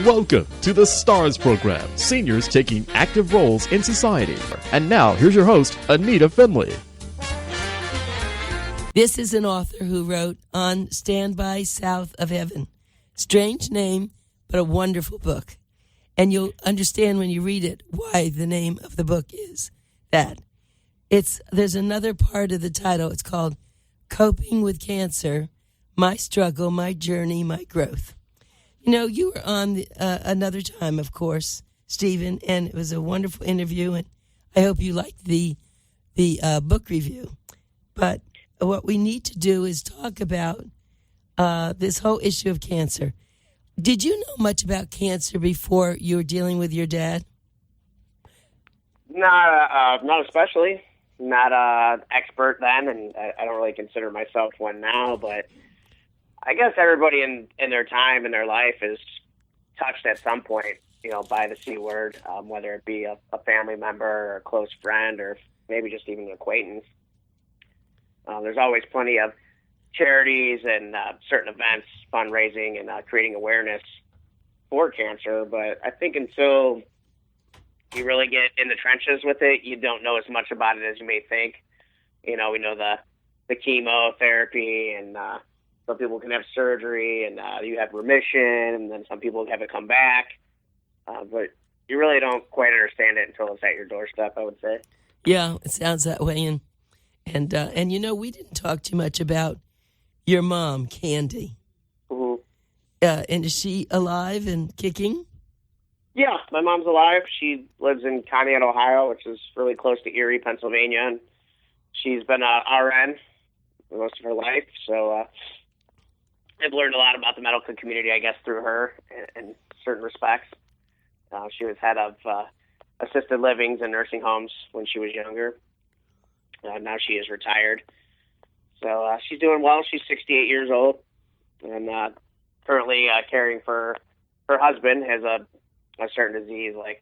Welcome to the STARS program, seniors taking active roles in society. And now, here's your host, ANITA FINLEY. This is an author who wrote On Standby South of Heaven. Strange name, but a wonderful book. And you'll understand when you read it why the name of the book is that. There's another part of the title. It's called Coping with Cancer, My Struggle, My Journey, My Growth. You know, you were on another time, of course, Stephen, and it was a wonderful interview, and I hope you liked the book review. But what we need to do is talk about this whole issue of cancer. Did you know much about cancer before you were dealing with your dad? Not especially. Not an expert then, and I don't really consider myself one now, but I guess everybody in their time in their life is touched at some point, by the C word, whether it be a family member or a close friend or maybe just even an acquaintance. There's always plenty of charities and certain events, fundraising, and creating awareness for cancer. But I think until you really get in the trenches with it, you don't know as much about it as you may think. We know the chemotherapy, and some people can have surgery, and you have remission, and then some people have it come back. But you really don't quite understand it until it's at your doorstep, I would say. Yeah, it sounds that way. And we didn't talk too much about your mom, Candy. Mm-hmm. And is she alive and kicking? Yeah, my mom's alive. She lives in Conneaut, Ohio, which is really close to Erie, Pennsylvania. And she's been a RN for most of her life. So I've learned a lot about the medical community, I guess, through her in certain respects. She was head of assisted livings and nursing homes when she was younger. Now she is retired. So she's doing well. She's 68 years old and currently caring for her husband, has a certain disease like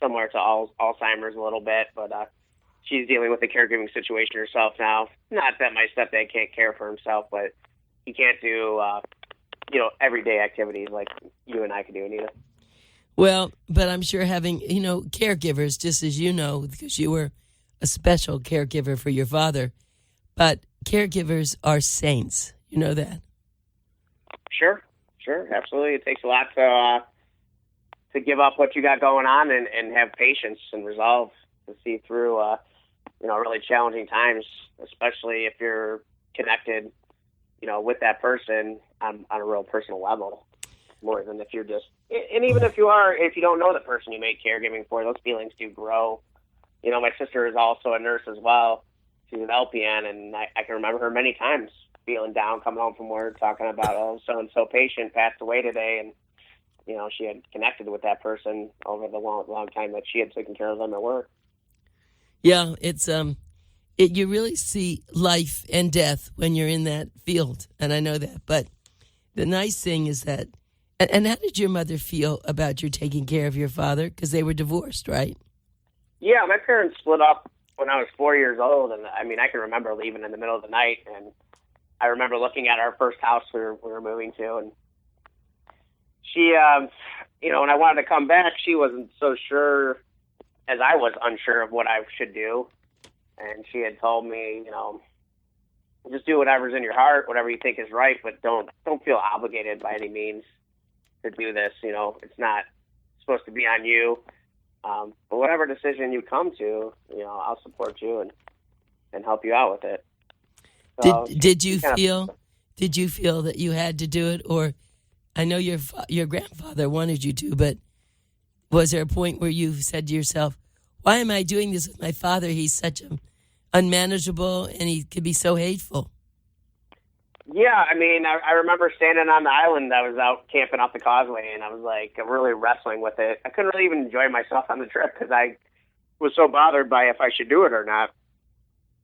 similar to Alzheimer's a little bit, but she's dealing with the caregiving situation herself now. Not that my stepdad can't care for himself, but he can't do everyday activities like you and I can do, Anita. Well, but I'm sure having caregivers, just as you know, because you were a special caregiver for your father, but caregivers are saints. You know that? Sure, absolutely. It takes a lot to give up what you got going on and have patience and resolve to see through, really challenging times, especially if you're connected, with that person on a real personal level, more than if you're just, and even if you don't know the person you make caregiving for, those feelings do grow. My sister is also a nurse as well. She's an LPN, and I can remember her many times feeling down, coming home from work, talking about, so-and-so patient passed away today, and she had connected with that person over the long time that she had taken care of them at work. Yeah, it's you really see life and death when you're in that field, and I know that. But the nice thing is that, and how did your mother feel about your taking care of your father? Because they were divorced, right? Yeah, my parents split up when I was 4 years old, and I can remember leaving in the middle of the night, and I remember looking at our first house we were moving to, and she, when I wanted to come back, she wasn't so sure as I was unsure of what I should do. And she had told me, just do whatever's in your heart, whatever you think is right, but don't feel obligated by any means to do this. It's not supposed to be on you. But whatever decision you come to, I'll support you and help you out with it. So did you feel that you had to do it, or I know your grandfather wanted you to, but was there a point where you said to yourself, why am I doing this with my father? He's such unmanageable, and he could be so hateful. Yeah, I remember standing on the island. I was out camping off the causeway, and I was really wrestling with it. I couldn't really even enjoy myself on the trip because I was so bothered by if I should do it or not.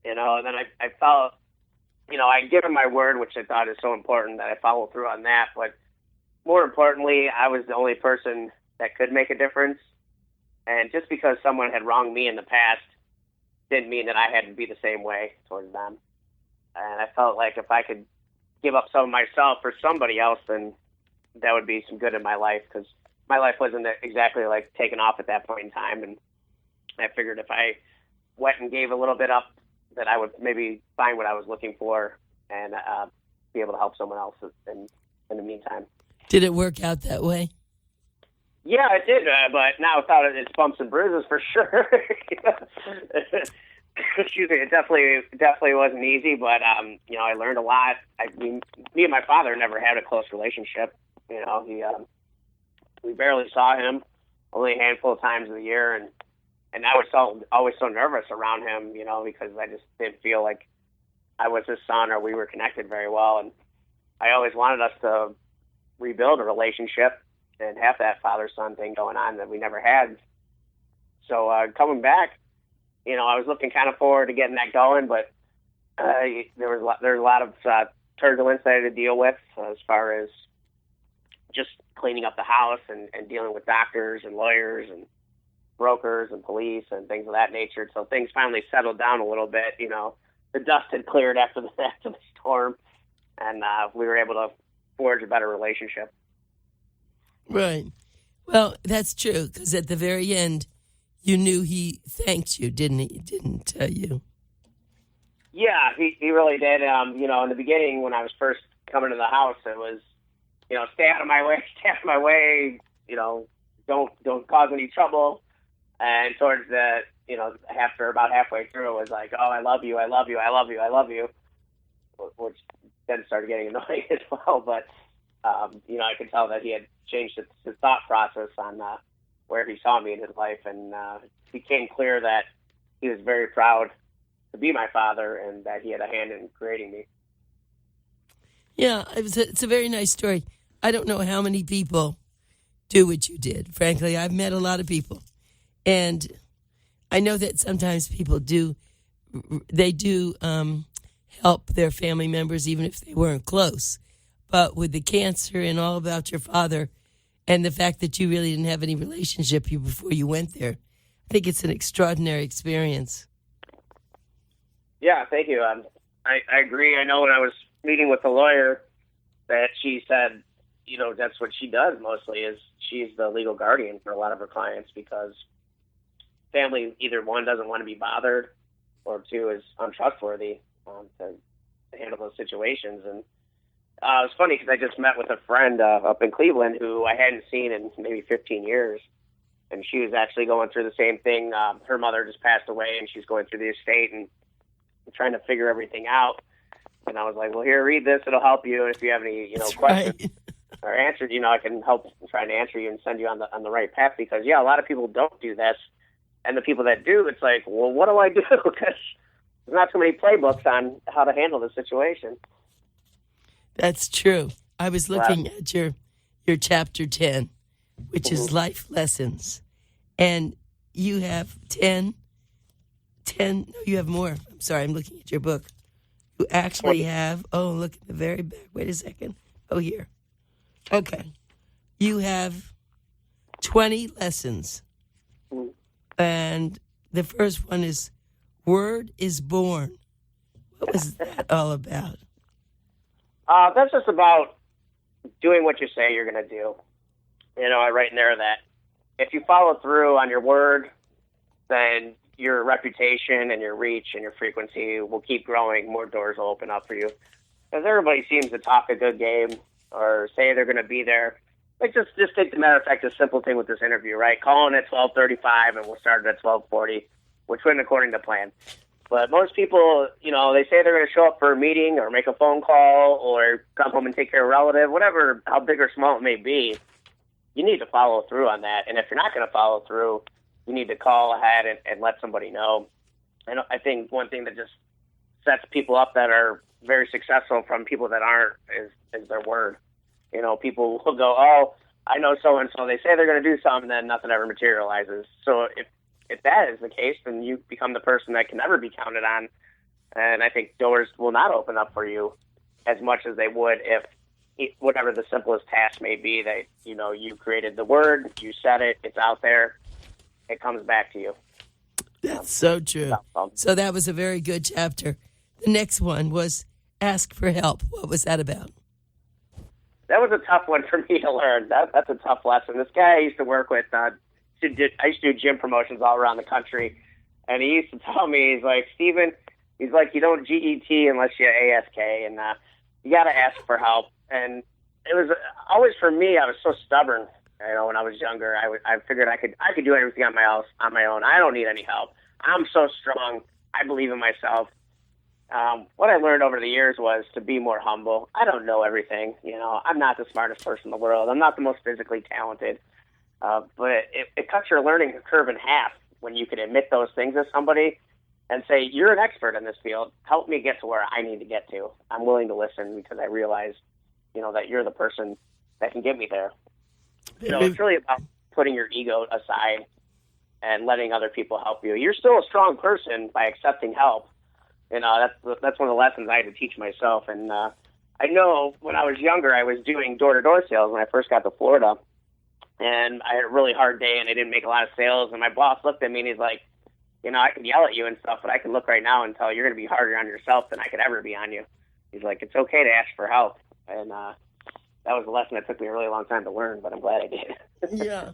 And then I felt, I'd given my word, which I thought is so important that I follow through on that. But more importantly, I was the only person that could make a difference. And just because someone had wronged me in the past didn't mean that I had to be the same way towards them. And I felt like if I could give up some of myself for somebody else, then that would be some good in my life, because my life wasn't exactly like taking off at that point in time, and I figured if I went and gave a little bit up, that I would maybe find what I was looking for and be able to help someone else in the meantime. Did it work out that way? Yeah, it did, but now without its bumps and bruises, for sure. Excuse me, it definitely wasn't easy, but I learned a lot. Me and my father never had a close relationship. We barely saw him, only a handful of times a the year, and I was always so nervous around him, because I just didn't feel like I was his son or we were connected very well, and I always wanted us to rebuild a relationship and have that father-son thing going on that we never had. So coming back, I was looking kind of forward to getting that going, but there's a lot of turbulence that I had to deal with as far as just cleaning up the house and dealing with doctors and lawyers and brokers and police and things of that nature. So things finally settled down a little bit. The dust had cleared after the storm, and we were able to forge a better relationship. Right. Well, that's true, because at the very end, you knew he thanked you, didn't he? Didn't you? Yeah, he really did. In the beginning, when I was first coming to the house, it was, stay out of my way, don't cause any trouble. And towards the, about halfway through, it was like, oh, I love you, which then started getting annoying as well. But, I could tell that he had changed his thought process on where he saw me in his life, and it became clear that he was very proud to be my father and that he had a hand in creating me. Yeah, it's a very nice story. I don't know how many people do what you did. Frankly, I've met a lot of people, and I know that sometimes people do help their family members even if they weren't close. But with the cancer and all about your father and the fact that you really didn't have any relationship before you went there, I think it's an extraordinary experience. Yeah, thank you. I agree. I know when I was meeting with the lawyer that she said, that's what she does mostly, is she's the legal guardian for a lot of her clients, because family, either one, doesn't want to be bothered, or two, is untrustworthy to handle those situations. And it was funny because I just met with a friend up in Cleveland who I hadn't seen in maybe 15 years. And she was actually going through the same thing. Her mother just passed away, and she's going through the estate and trying to figure everything out. And I was like, well, here, read this. It'll help you. And if you have any, questions right. or answers, I can help try to answer you and send you on the right path. Because, a lot of people don't do this. And the people that do, it's like, well, what do I do? Because there's not too many playbooks on how to handle the situation. That's true. I was looking at your chapter 10, which is life lessons. And you have 10, no, you have more. I'm sorry, I'm looking at your book. You actually have, look at the very back. Wait a second. Oh, here. Okay. You have 20 lessons. And the first one is Word is Born. What was that all about? That's just about doing what you say you're going to do. I write in there that if you follow through on your word, then your reputation and your reach and your frequency will keep growing. More doors will open up for you. Because everybody seems to talk a good game or say they're going to be there. Like just take the matter of fact, a simple thing with this interview, right? Calling at 12:35 and we'll start at 12:40, which went according to plan. But most people, they say they're going to show up for a meeting or make a phone call or come home and take care of a relative, whatever, how big or small it may be. You need to follow through on that. And if you're not going to follow through, you need to call ahead and let somebody know. And I think one thing that just sets people up that are very successful from people that aren't is their word. People will go, oh, I know so-and-so. They say they're going to do something, then nothing ever materializes. So if that is the case, then you become the person that can never be counted on. And I think doors will not open up for you as much as they would if whatever the simplest task may be that, you created the word, you said it, it's out there, it comes back to you. That's so true. So that was a very good chapter. The next one was Ask for Help. What was that about? that was a tough one for me to learn. That's a tough lesson. This guy I used to work with, I used to do gym promotions all around the country, and he used to tell me, he's like, Steven, he's like, you don't GET unless you ASK, and you got to ask for help. And it was always, for me, I was so stubborn. You know, when I was younger, I figured I could do everything on my own. I don't need any help. I'm so strong. I believe in myself. What I learned over the years was to be more humble. I don't know everything. You know, I'm not the smartest person in the world. I'm not the most physically talented. But it cuts your learning curve in half when you can admit those things to somebody and say, you're an expert in this field. Help me get to where I need to get to. I'm willing to listen because I realize, you know, that you're the person that can get me there. You know, it's really about putting your ego aside and letting other people help you. You're still a strong person by accepting help. You know, that's one of the lessons I had to teach myself. And I know when I was younger, I was doing door-to-door sales when I first got to Florida. And I had a really hard day, and I didn't make a lot of sales. And my boss looked at me, and he's like, you know, I can yell at you and stuff, but I can look right now and tell you're going to be harder on yourself than I could ever be on you. He's like, it's okay to ask for help. And that was a lesson that took me a really long time to learn, but I'm glad I did. Yeah.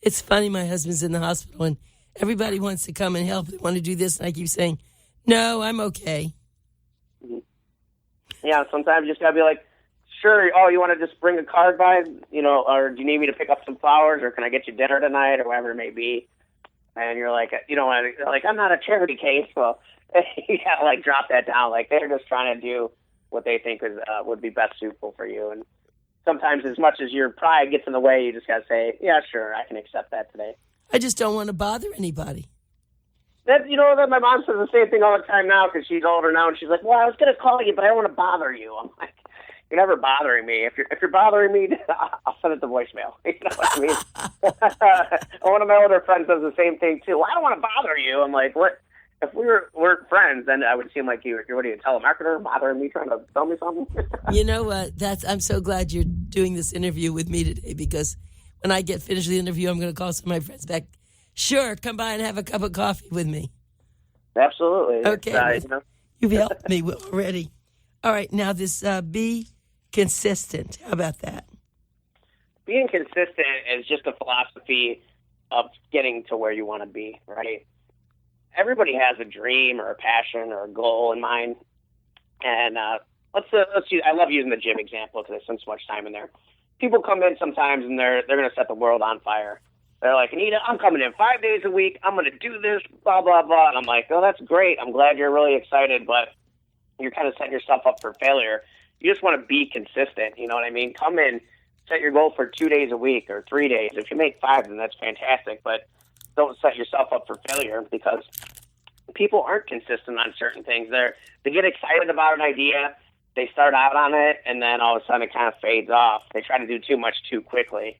It's funny, my husband's in the hospital, and everybody wants to come and help. They want to do this, and I keep saying, no, I'm okay. Mm-hmm. Yeah, sometimes you just got to be like, sure, oh, you want to just bring a card by, you know, or do you need me to pick up some flowers, or can I get you dinner tonight, or whatever it may be? And you're like, you know, like, I'm not a charity case. Well, you got to, like, drop that down. Like, they're just trying to do what they think is would be best suitable for you. And sometimes as much as your pride gets in the way, you just got to say, yeah, sure, I can accept that today. I just don't want to bother anybody. That, you know, that my mom says the same thing all the time now because she's older now, and she's like, well, I was going to call you, but I don't want to bother you. I'm like, you're never bothering me. If you're bothering me, I'll send it to voicemail. You know what I mean? One of my older friends does the same thing too. Well, I don't want to bother you. I'm like, what? If we weren't friends, then I would seem like you're what are you, a telemarketer bothering me, trying to tell me something? You know what? I'm so glad you're doing this interview with me today, because when I get finished the interview, I'm going to call some of my friends back. Sure, come by and have a cup of coffee with me. Absolutely. Okay. You've helped me already. All right, now this be consistent. How about that? Being consistent is just a philosophy of getting to where you want to be, right? Everybody has a dream or a passion or a goal in mind. And let's use, I love using the gym example because I spend so much time in there. People come in sometimes and they're going to set the world on fire. They're like, Anita, I'm coming in 5 days a week. I'm going to do this, blah, blah, blah. And I'm like, oh, that's great. I'm glad you're really excited, but you're kind of setting yourself up for failure. You just want to be consistent. You know what I mean? Come in, set your goal for 2 days a week or 3 days. If you make 5, then that's fantastic, but don't set yourself up for failure because people aren't consistent on certain things. They get excited about an idea. They start out on it, and then all of a sudden it kind of fades off. They try to do too much too quickly.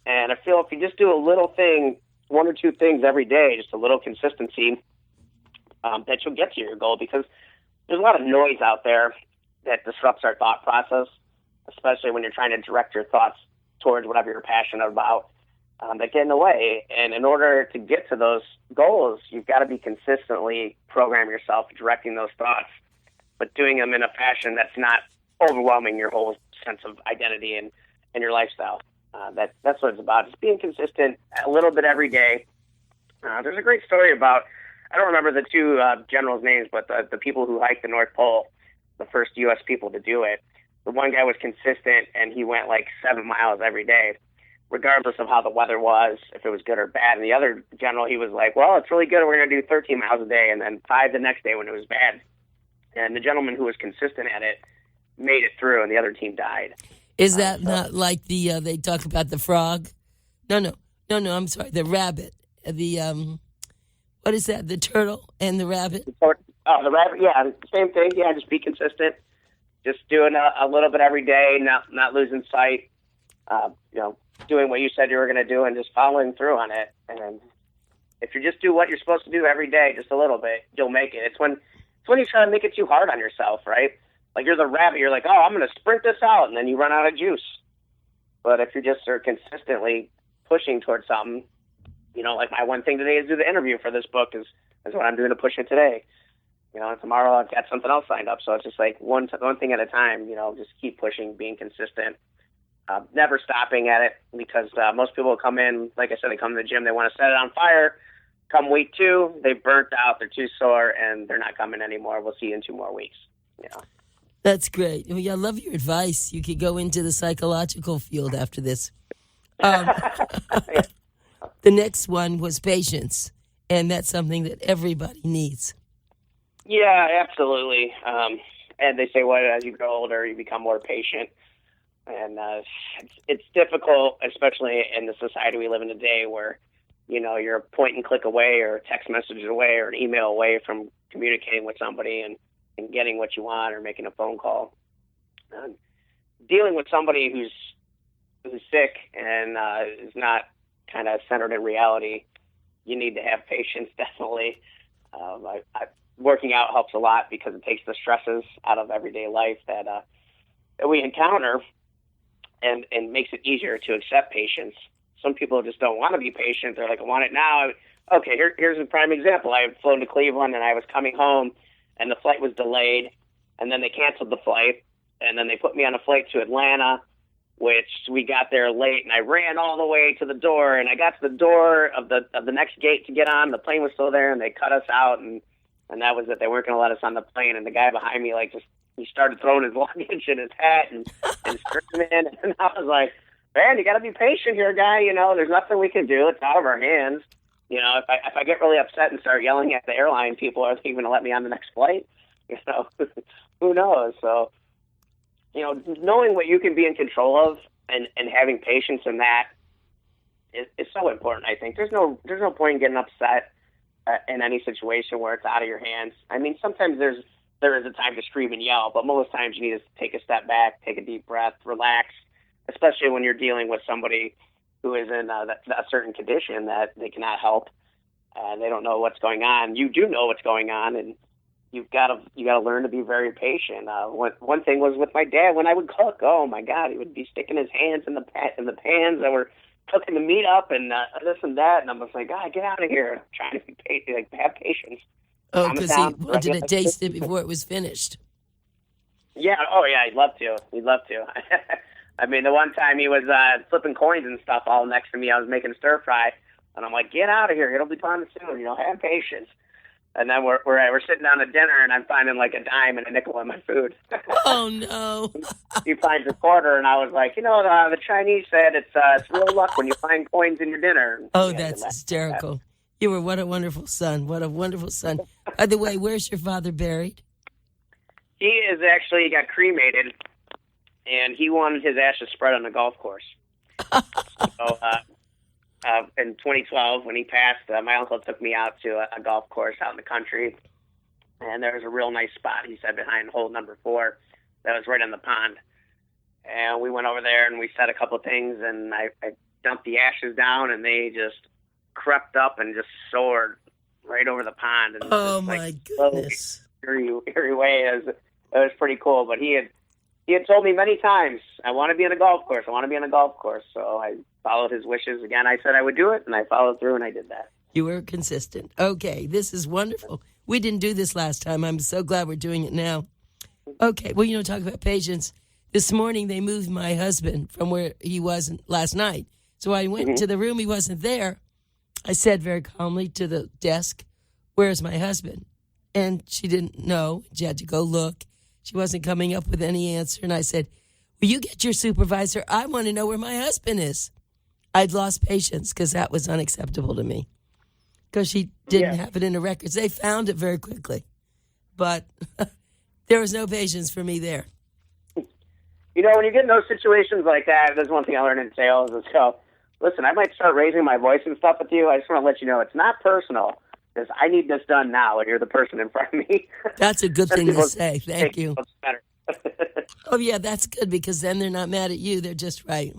And I feel if you just do a little thing, 1 or 2 things every day, just a little consistency, that you'll get to your goal because there's a lot of noise out there that disrupts our thought process, especially when you're trying to direct your thoughts towards whatever you're passionate about, that get in the way. And in order to get to those goals, you've got to be consistently program yourself, directing those thoughts, but doing them in a fashion that's not overwhelming your whole sense of identity and your lifestyle. That's what it's about. Just being consistent a little bit every day. There's a great story about, I don't remember the 2 generals' names, but the people who hiked the North Pole, the first U.S. people to do it. The one guy was consistent, and he went like 7 miles every day, regardless of how the weather was, if it was good or bad. And the other general, he was like, well, it's really good. We're going to do 13 miles a day, and then 5 the next day when it was bad. And the gentleman who was consistent at it made it through, and the other team died. Is that not like the they talk about the frog? No, I'm sorry, the rabbit. The what is that? The turtle and the rabbit? Oh, the rabbit, yeah, same thing. Yeah, just be consistent. Just doing a little bit every day, not losing sight. Doing what you said you were going to do and just following through on it. And if you just do what you're supposed to do every day, just a little bit, you'll make it. It's when you try to make it too hard on yourself, right? Like you're the rabbit, you're like, oh, I'm going to sprint this out, and then you run out of juice. But if you just are consistently pushing towards something, like my one thing today is do the interview for this book is what I'm doing to push it today. And tomorrow I've got something else signed up. So it's just like one thing at a time, just keep pushing, being consistent. never stopping at it, because most people come in, like I said, they come to the gym, they want to set it on fire. Come week 2, they've burnt out, they're too sore, and they're not coming anymore. We'll see you in 2 more weeks. You know. That's great. I love your advice. You could go into the psychological field after this. The next one was patience, and that's something that everybody needs. Yeah, absolutely. And they say, well, as you grow older, you become more patient. And it's difficult, especially in the society we live in today, where, you know, you're a point and click away, or a text message away, or an email away from communicating with somebody and getting what you want, or making a phone call. Dealing with somebody who's sick and is not kind of centered in reality, you need to have patience, definitely. Working out helps a lot, because it takes the stresses out of everyday life that we encounter, and makes it easier to accept patience. Some people just don't want to be patient. They're like, I want it now. Okay, here's a prime example. I had flown to Cleveland, and I was coming home, and the flight was delayed, and then they canceled the flight, and then they put me on a flight to Atlanta, which we got there late, and I ran all the way to the door, and I got to the door of the next gate to get on. The plane was still there, and they cut us out, and that was it. They weren't going to let us on the plane, and the guy behind me, he started throwing his luggage and his hat and screaming, and I was like, man, you got to be patient here, guy. You know, there's nothing we can do. It's out of our hands. You know, if I get really upset and start yelling at the airline people, are they even going to let me on the next flight? You know, who knows? So, you know, knowing what you can be in control of and having patience in that is so important. I think there's no point in getting upset in any situation where it's out of your hands. I mean, sometimes there is a time to scream and yell, but most times you need to take a step back, take a deep breath, relax, especially when you're dealing with somebody who is in a certain condition that they cannot help, and they don't know what's going on. You do know what's going on, and you got to learn to be very patient. One thing was with my dad, when I would cook, oh my God, he would be sticking his hands in the pans that were cooking the meat up, and this and that, and I was like, God, get out of here! I'm trying to be patient, have patience. Oh, because he wanted to taste it before it was finished. Yeah. Oh, yeah. He'd love to. I mean, the one time he was flipping coins and stuff all next to me. I was making stir fry, and I'm like, "Get out of here! It'll be done soon. You know, have patience." And then we're sitting down to dinner, and I'm finding like a dime and a nickel in my food. Oh no! He finds a quarter, and I was like, you know, the Chinese said it's real luck when you find coins in your dinner. Oh, that's hysterical. You were what a wonderful son. What a wonderful son. By the way, where's your father buried? He is actually got cremated, and he wanted his ashes spread on the golf course. So in 2012, when he passed, my uncle took me out to a golf course out in the country, and there was a real nice spot, he said, behind hole number 4 that was right on the pond. And we went over there, and we said a couple of things, and I dumped the ashes down, and they just crept up and just soared right over the pond. And oh my goodness! Eerie way. It was pretty cool. But he had told me many times, I want to be on a golf course. I want to be on a golf course. So I followed his wishes. Again, I said I would do it, and I followed through, and I did that. You were consistent. Okay, this is wonderful. We didn't do this last time. I'm so glad we're doing it now. Okay, well, you know, talk about patience. This morning they moved my husband from where he was last night. So I went to the room. He wasn't there. I said very calmly to the desk, "Where's my husband?" And she didn't know. She had to go look. She wasn't coming up with any answer. And I said, "Will you get your supervisor? I want to know where my husband is." I'd lost patience because that was unacceptable to me, because she didn't have it in the records. They found it very quickly. But there was no patience for me there. You know, when you get in those situations like that, there's one thing I learned in sales is listen, I might start raising my voice and stuff with you. I just want to let you know it's not personal, because I need this done now, and you're the person in front of me. That's a good thing to say. Thank you. Oh, yeah, that's good, because then they're not mad at you. They're just right.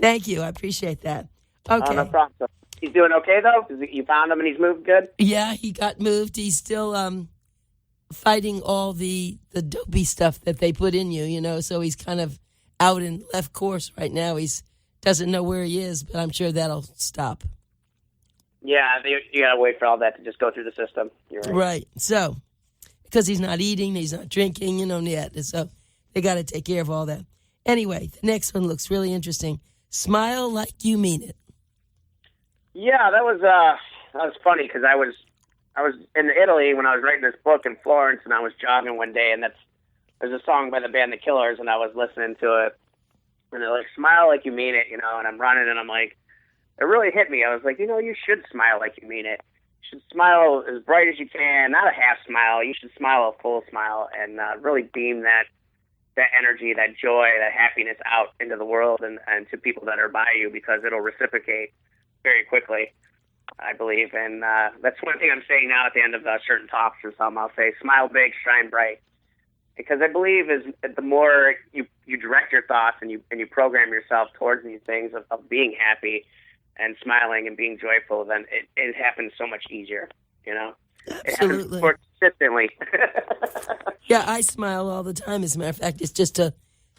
Thank you. I appreciate that. Okay. No problem. He's doing okay, though? You found him and he's moved good? Yeah, he got moved. He's still fighting all the dopey stuff that they put in you, you know, so he's kind of out in left course right now. He's doesn't know where he is, but I'm sure that'll stop. Yeah, you got to wait for all that to just go through the system. You're right. Right. So, because he's not eating, he's not drinking, you know, yet. So they got to take care of all that. Anyway, the next one looks really interesting. Smile like you mean it. Yeah, that was funny because I was in Italy when I was writing this book in Florence, and I was jogging one day, and there's a song by the band The Killers, and I was listening to it, and they're like, smile like you mean it, and I'm running, and I'm like, it really hit me. I was like, you should smile like you mean it. You should smile as bright as you can, not a half smile. You should smile a full smile and really beam that energy, that joy, that happiness out into the world and to people that are by you, because it'll reciprocate very quickly, I believe. And that's one thing I'm saying now at the end of certain talks or something. I'll say, smile big, shine bright. Because I believe is the more you direct your thoughts and you program yourself towards these things of being happy and smiling and being joyful, then it happens so much easier, Absolutely. It happens more consistently. Yeah, I smile all the time. As a matter of fact, it's just a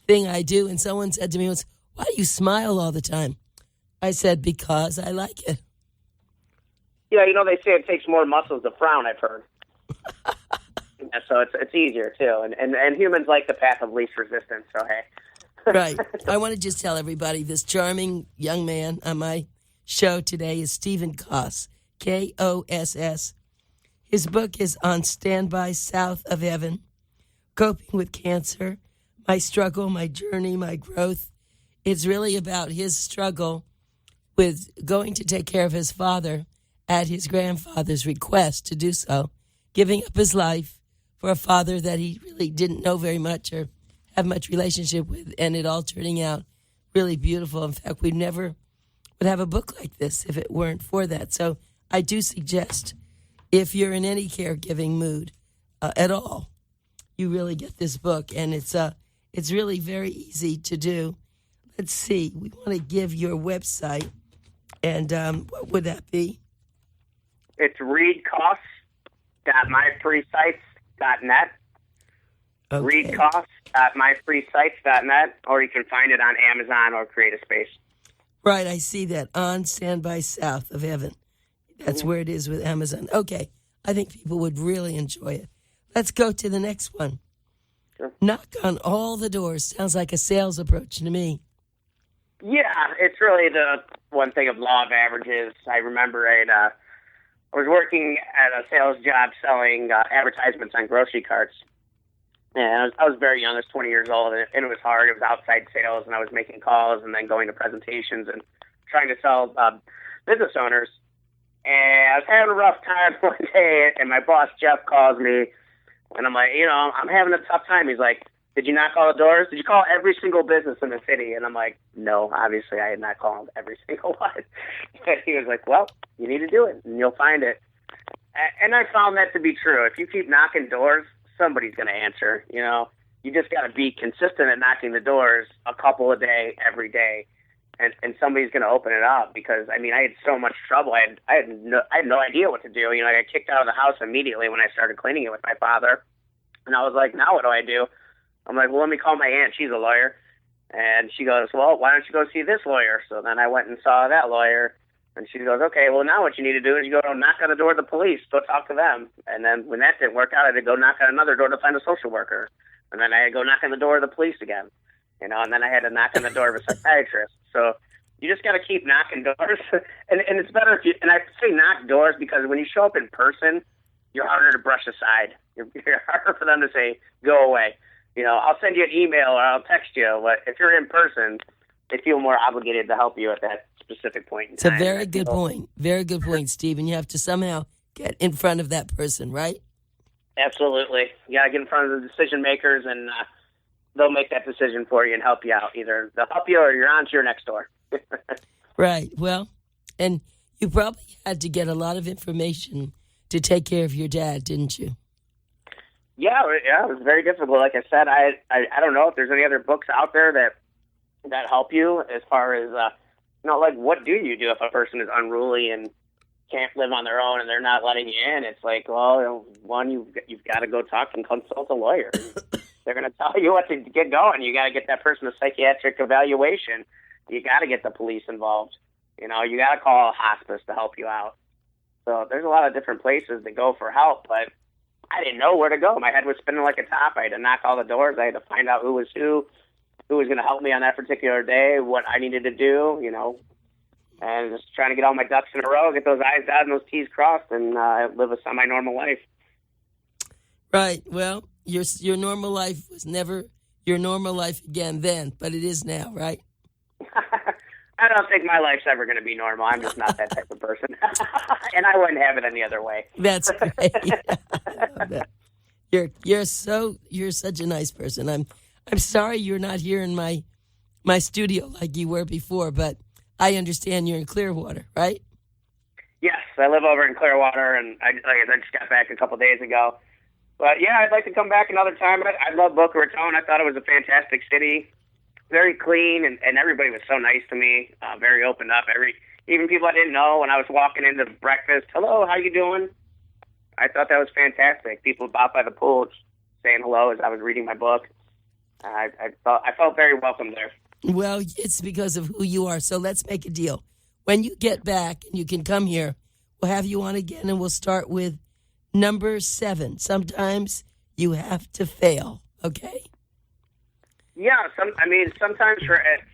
thing I do. And someone said to me once, why do you smile all the time? I said, because I like it. Yeah, they say it takes more muscles to frown, I've heard. Yeah, so it's easier, too. And humans like the path of least resistance, so hey. Right. I want to just tell everybody this charming young man on my show today is Stephen Koss, Koss. His book is On Standby South of Heaven, Coping with Cancer, My Struggle, My Journey, My Growth. It's really about his struggle with going to take care of his father at his grandfather's request to do so, giving up his life for a father that he really didn't know very much or have much relationship with, and it all turning out really beautiful. In fact, we never would have a book like this if it weren't for that. So I do suggest, if you're in any caregiving mood at all, you really get this book, and it's really very easy to do. Let's see. We want to give your website, and what would that be? It's readcosts.myfreesites.net. Okay. readcosts.myfreesites.net, or you can find it on Amazon or CreateSpace. Right, I see that. On Standby South of Heaven. That's where it is with Amazon. Okay, I think people would really enjoy it. Let's go to the next one. Sure. Knock on all the doors. Sounds like a sales approach to me. Yeah, it's really the one thing of law of averages. I remember I was working at a sales job selling advertisements on grocery carts. And I was very young. I was 20 years old, and it was hard. It was outside sales, and I was making calls and then going to presentations and trying to sell business owners. And I was having a rough time one day, and my boss, Jeff, calls me, and I'm like, I'm having a tough time. He's like, did you knock all the doors? Did you call every single business in the city? And I'm like, no, obviously I had not called every single one. And he was like, well, you need to do it, and you'll find it. And I found that to be true. If you keep knocking doors, somebody's going to answer. You just got to be consistent at knocking the doors a couple a day, every day, and somebody's going to open it up. Because I had so much trouble. I had no idea what to do. I got kicked out of the house immediately when I started cleaning it with my father, and I was like, now what do I do? I'm like, well, let me call my aunt. She's a lawyer, and she goes, well, why don't you go see this lawyer? So then I went and saw that lawyer. And she goes, okay, well, now what you need to do is you go knock on the door of the police, go talk to them. And then when that didn't work out, I had to go knock on another door to find a social worker. And then I had to go knock on the door of the police again, and then I had to knock on the door of a psychiatrist. So you just got to keep knocking doors. and it's better if you, and I say knock doors because when you show up in person, you're harder to brush aside. You're harder for them to say, go away. I'll send you an email or I'll text you. But if you're in person, they feel more obligated to help you at that specific point in time. It's a very good point. Very good point, Stephen. You have to somehow get in front of that person, right? Absolutely. You got to get in front of the decision makers, and they'll make that decision for you and help you out. Either they'll help you or you're on to your next door. Right. Well, and you probably had to get a lot of information to take care of your dad, didn't you? Yeah, it was very difficult. Like I said, I don't know if there's any other books out there that help you as far as, like what do you do if a person is unruly and can't live on their own and they're not letting you in? It's like, well, one, you've got to go talk and consult a lawyer. They're going to tell you what to get going. You got to get that person a psychiatric evaluation. You got to get the police involved. You got to call a hospice to help you out. So there's a lot of different places to go for help, but I didn't know where to go. My head was spinning like a top. I had to knock all the doors. I had to find out who was who. who was going to help me on that particular day, what I needed to do, and just trying to get all my ducks in a row, get those I's dotted and those T's crossed, and live a semi-normal life. Right. Well, your normal life was never your normal life again then, but it is now, right? I don't think my life's ever going to be normal. I'm just not that type of person. And I wouldn't have it any other way. That's great. You're such a nice person. I'm sorry you're not here in my studio like you were before, but I understand you're in Clearwater, right? Yes, I live over in Clearwater, and I just got back a couple days ago. But yeah, I'd like to come back another time. I love Boca Raton. I thought it was a fantastic city. Very clean, and everybody was so nice to me, very open up. Even people I didn't know, when I was walking into breakfast, hello, how you doing? I thought that was fantastic. People out by the pool saying hello as I was reading my book. I felt very welcome there. Well, it's because of who you are, so let's make a deal. When you get back and you can come here, we'll have you on again, and we'll start with number 7. Sometimes you have to fail, okay? Yeah, sometimes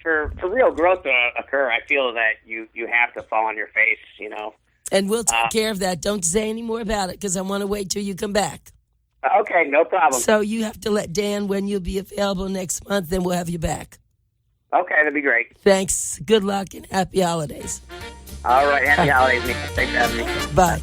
for real growth to occur, I feel that you have to fall on your face, And we'll take care of that. Don't say any more about it because I want to wait till you come back. Okay, no problem. So you have to let Dan when you'll be available next month, then we'll have you back. Okay, that'd be great. Thanks. Good luck and happy holidays. All right, happy holidays, Nick. Thanks for having me. Bye.